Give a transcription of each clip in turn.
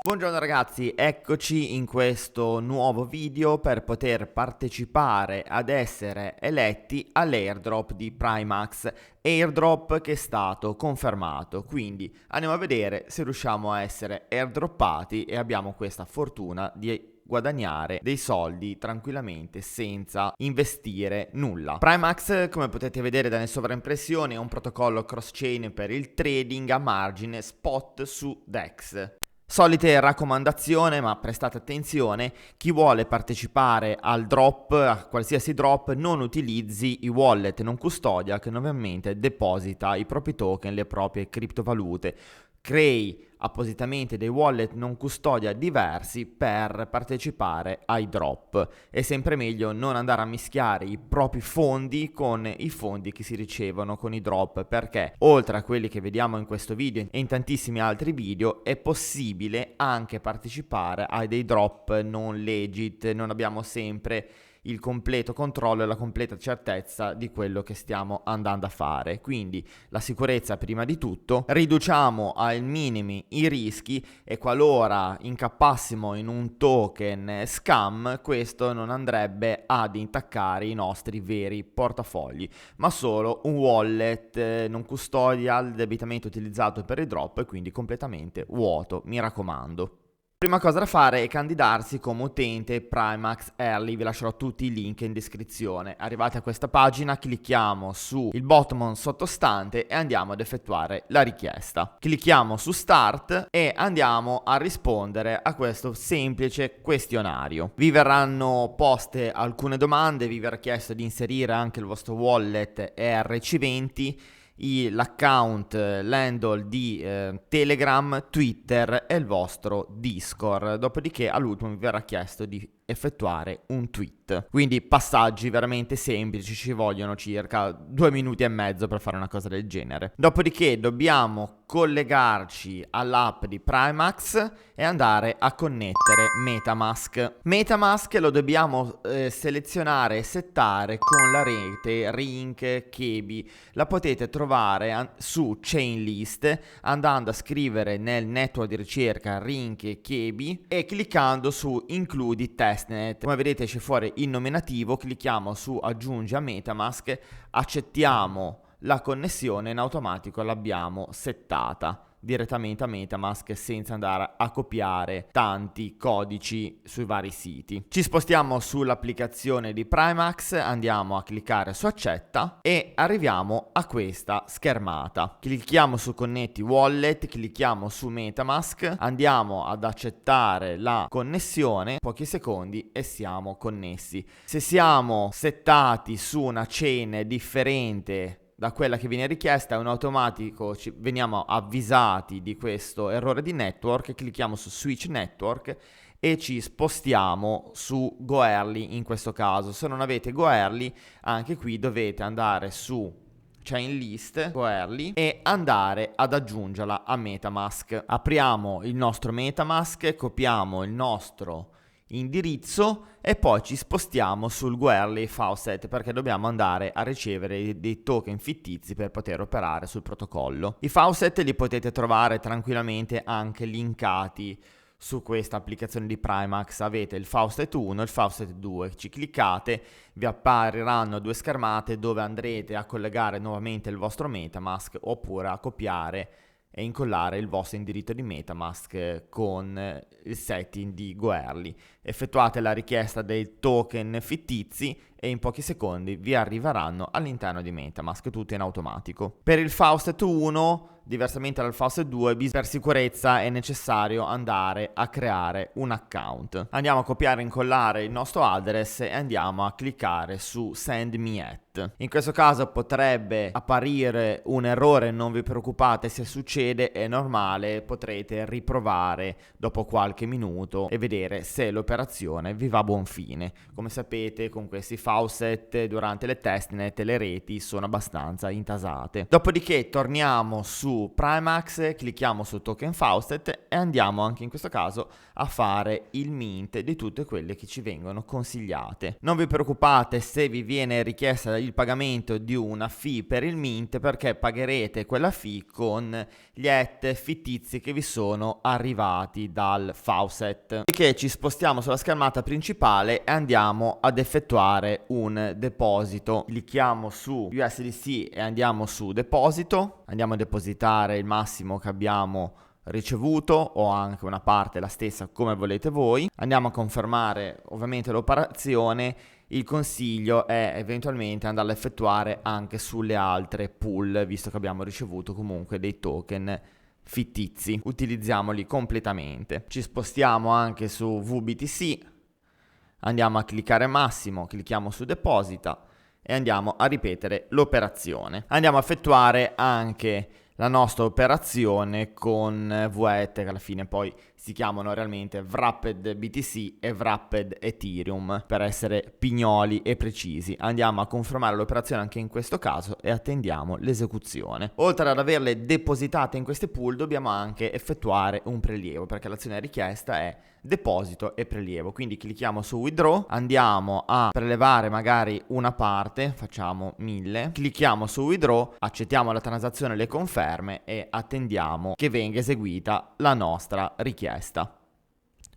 Buongiorno ragazzi, eccoci in questo nuovo video per poter partecipare ad essere eletti all'airdrop di Primax, airdrop che è stato confermato, quindi andiamo a vedere se riusciamo a essere airdroppati e abbiamo questa fortuna di guadagnare dei soldi tranquillamente senza investire nulla. Primax, come potete vedere dalle sovraimpressioni, è un protocollo cross-chain per il trading a margine spot su DEX. Solite raccomandazione, ma prestate attenzione, chi vuole partecipare al drop, a qualsiasi drop, non utilizzi i wallet non custodial che normalmente deposita i propri token, le proprie criptovalute. Crei appositamente dei wallet non custodia diversi per partecipare ai drop. È sempre meglio non andare a mischiare i propri fondi con i fondi che si ricevono con i drop, perché oltre a quelli che vediamo in questo video e in tantissimi altri video è possibile anche partecipare a dei drop non legit. Non abbiamo sempre il completo controllo e la completa certezza di quello che stiamo andando a fare, quindi la sicurezza prima di tutto, riduciamo ai minimi i rischi e qualora incappassimo in un token scam, questo non andrebbe ad intaccare i nostri veri portafogli, ma solo un wallet non custodial debitamente utilizzato per i drop, quindi completamente vuoto, mi raccomando. Prima cosa da fare è candidarsi come utente Primax Early, vi lascerò tutti i link in descrizione. Arrivati a questa pagina clicchiamo sul bottom sottostante e andiamo ad effettuare la richiesta. Clicchiamo su Start e andiamo a rispondere a questo semplice questionario. Vi verranno poste alcune domande, vi verrà chiesto di inserire anche il vostro wallet ERC20, l'account, l'handle di Telegram, Twitter e il vostro Discord. Dopodiché all'ultimo vi verrà chiesto di effettuare un tweet. Quindi passaggi veramente semplici, ci vogliono circa 2 minuti e mezzo per fare una cosa del genere. Dopodiché dobbiamo collegarci all'app di Primax e andare a connettere MetaMask. MetaMask lo dobbiamo selezionare e settare con la rete Ring Kebi. La potete trovare su Chainlist andando a scrivere nel network di ricerca Ring Kebi e cliccando su Includi Testnet. Come vedete esce fuori il nominativo, clicchiamo su Aggiungi a MetaMask, accettiamo la connessione, in automatico l'abbiamo settata direttamente a MetaMask senza andare a copiare tanti codici sui vari siti. Ci spostiamo sull'applicazione di Primax, andiamo a cliccare su accetta e arriviamo a questa schermata. Clicchiamo su connetti wallet, clicchiamo su MetaMask, andiamo ad accettare la connessione, pochi secondi e siamo connessi. Se siamo settati su una chain differente da quella che viene richiesta, in automatico veniamo avvisati di questo errore di network, clicchiamo su Switch Network e ci spostiamo su Goerli in questo caso. Se non avete Goerli, anche qui dovete andare su Chainlist Goerli e andare ad aggiungerla a MetaMask. Apriamo il nostro MetaMask, copiamo il nostro indirizzo e poi ci spostiamo sul Goerli Faucet perché dobbiamo andare a ricevere dei token fittizi per poter operare sul protocollo. I Faucet li potete trovare tranquillamente anche linkati su questa applicazione di Primax. Avete il Faucet 1 e il Faucet 2, ci cliccate, vi appariranno due schermate dove andrete a collegare nuovamente il vostro MetaMask oppure a copiare e incollare il vostro indirizzo di MetaMask con il setting di Goerli. Effettuate la richiesta dei token fittizi e in pochi secondi vi arriveranno all'interno di MetaMask, tutto in automatico. Per il Faucet 1, diversamente dal Faucet 2, per sicurezza è necessario andare a creare un account. Andiamo a copiare e incollare il nostro address e andiamo a cliccare su Send Me At. In questo caso potrebbe apparire un errore, non vi preoccupate, se succede è normale, potrete riprovare dopo qualche minuto e vedere se l'operazione vi va a buon fine. Come sapete, con questi Faucet durante le testnet le reti sono abbastanza intasate. Dopodiché torniamo su su Primax, clicchiamo su Token Faucet e andiamo anche in questo caso a fare il mint di tutte quelle che ci vengono consigliate. Non vi preoccupate se vi viene richiesta il pagamento di una fee per il mint, perché pagherete quella fee con gli ETH fittizi che vi sono arrivati dal faucet. Perché ci spostiamo sulla schermata principale e andiamo ad effettuare un deposito. Clicchiamo su USDC e andiamo su deposito, andiamo a depositare il massimo che abbiamo ricevuto o anche una parte la stessa come volete voi. Andiamo a confermare ovviamente l'operazione. Il consiglio è eventualmente andarla a effettuare anche sulle altre pool, visto che abbiamo ricevuto comunque dei token fittizi. Utilizziamoli completamente. Ci spostiamo anche su VBTC, andiamo a cliccare massimo, clicchiamo su deposita e andiamo a ripetere l'operazione. Andiamo a effettuare anche la nostra operazione con VETH, che alla fine poi si chiamano realmente Wrapped BTC e Wrapped Ethereum, per essere pignoli e precisi. Andiamo a confermare l'operazione anche in questo caso e attendiamo l'esecuzione. Oltre ad averle depositate in queste pool, dobbiamo anche effettuare un prelievo, perché l'azione richiesta è deposito e prelievo. Quindi clicchiamo su withdraw, andiamo a prelevare magari una parte, facciamo 1000, clicchiamo su withdraw, accettiamo la transazione, le conferme e attendiamo che venga eseguita la nostra richiesta.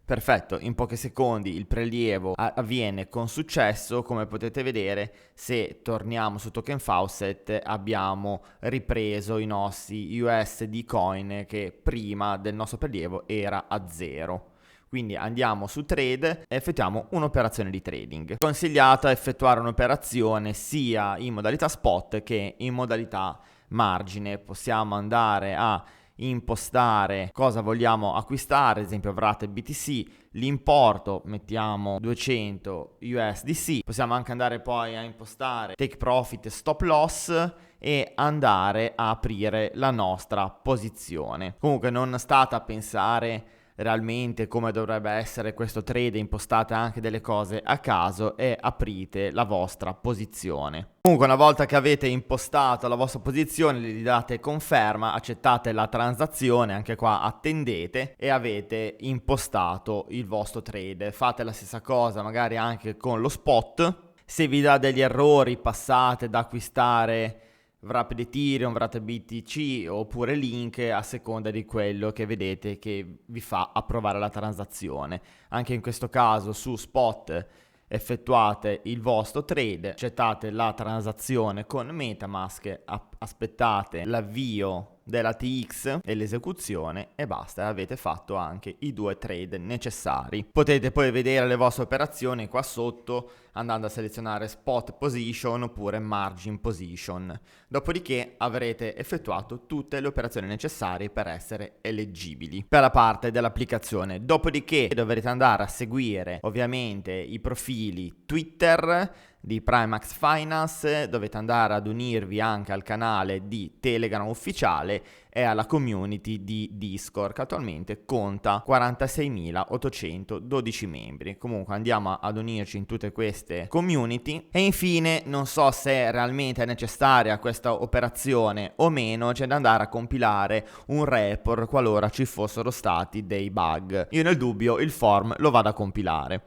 Perfetto, in pochi secondi il prelievo avviene con successo. Come potete vedere, se torniamo su Token Faucet abbiamo ripreso i nostri USD coin che prima del nostro prelievo era a 0. Quindi andiamo su trade e effettuiamo un'operazione di trading. Consigliato effettuare un'operazione sia in modalità spot che in modalità margine. Possiamo andare a impostare cosa vogliamo acquistare, ad esempio Wrapped BTC, l'importo mettiamo 200 USDC. Possiamo anche andare poi a impostare take profit e stop loss e andare a aprire la nostra posizione. Comunque non state a pensare realmente come dovrebbe essere questo trade, impostate anche delle cose a caso e aprite la vostra posizione. Comunque una volta che avete impostato la vostra posizione, gli date conferma, accettate la transazione, anche qua attendete e avete impostato il vostro trade. Fate la stessa cosa magari anche con lo spot. Se vi dà degli errori passate da acquistare Wrapped Ethereum, Wrapped BTC oppure Link a seconda di quello che vedete che vi fa approvare la transazione. Anche in questo caso su spot effettuate il vostro trade, accettate la transazione con MetaMask, aspettate l'avvio della TX e l'esecuzione e basta, avete fatto anche i 2 trade necessari. Potete poi vedere le vostre operazioni qua sotto andando a selezionare spot position oppure margin position. Dopodiché avrete effettuato tutte le operazioni necessarie per essere eleggibili per la parte dell'applicazione. Dopodiché dovrete andare a seguire ovviamente i profili Twitter di Primax Finance, dovete andare ad unirvi anche al canale di Telegram ufficiale e alla community di Discord, che attualmente conta 46.812 membri. Comunque andiamo ad unirci in tutte queste community. E infine, non so se realmente è necessaria questa operazione o meno, c'è da andare a compilare un report qualora ci fossero stati dei bug. Io nel dubbio il form lo vado a compilare.